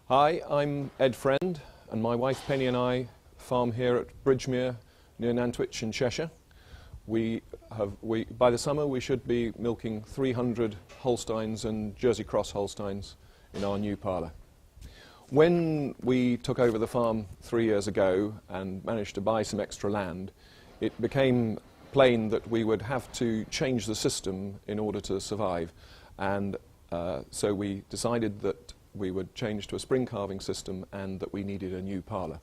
Hi, I'm Ed Friend, and my wife Penny and I farm here at Bridgemere near Nantwich in Cheshire. By the summer we should be milking 300 Holsteins and Jersey Cross Holsteins in our new parlour. When we took over the farm 3 years ago and managed to buy some extra land, it became plain that we would have to change the system in order to survive, and so we decided that we would change to a spring calving system and that we needed a new parlour.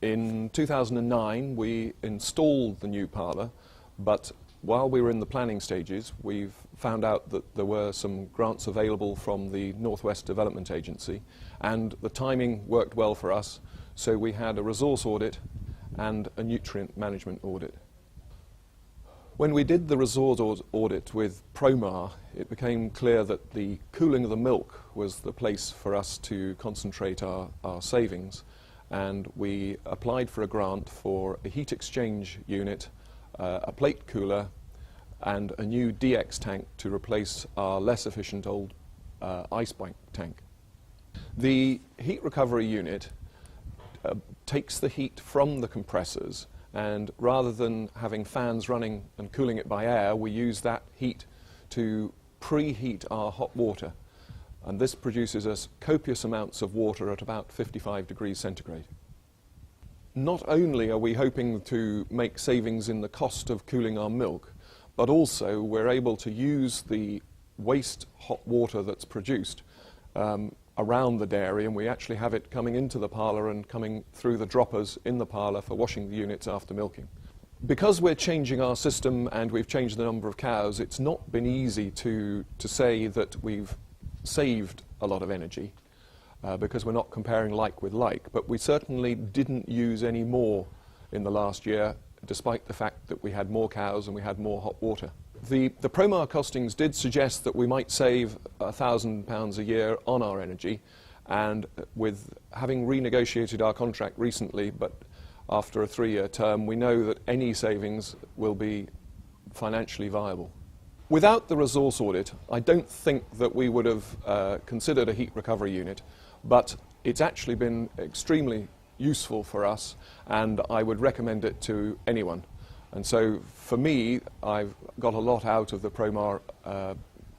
In 2009 we installed the new parlour, but while we were in the planning stages we've found out that there were some grants available from the Northwest Development Agency, and the timing worked well for us, so we had a resource audit and a nutrient management audit. When we did the resource audit with Promar, it became clear that the cooling of the milk was the place for us to concentrate our savings, and we applied for a grant for a heat exchange unit, a plate cooler and a new DX tank to replace our less efficient old ice bank tank. The heat recovery unit takes the heat from the compressors, and rather than having fans running and cooling it by air, we use that heat to preheat our hot water, and this produces us copious amounts of water at about 55 degrees centigrade. Not only are we hoping to make savings in the cost of cooling our milk, but also we're able to use the waste hot water that's produced around the dairy, and we actually have it coming into the parlour and coming through the droppers in the parlour for washing the units after milking. Because we're changing our system and we've changed the number of cows, it's not been easy to say that we've saved a lot of energy, because we're not comparing like with like, but we certainly didn't use any more in the last year, despite the fact that we had more cows and we had more hot water. The Promar costings did suggest that we might save £1,000 a year on our energy, and with having renegotiated our contract recently, but after a 3-year term, we know that any savings will be financially viable. Without the resource audit, I don't think that we would have considered a heat recovery unit, but it's actually been extremely useful for us, and I would recommend it to anyone. And so for me, I've got a lot out of the Promar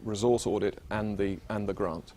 resource audit and the grant.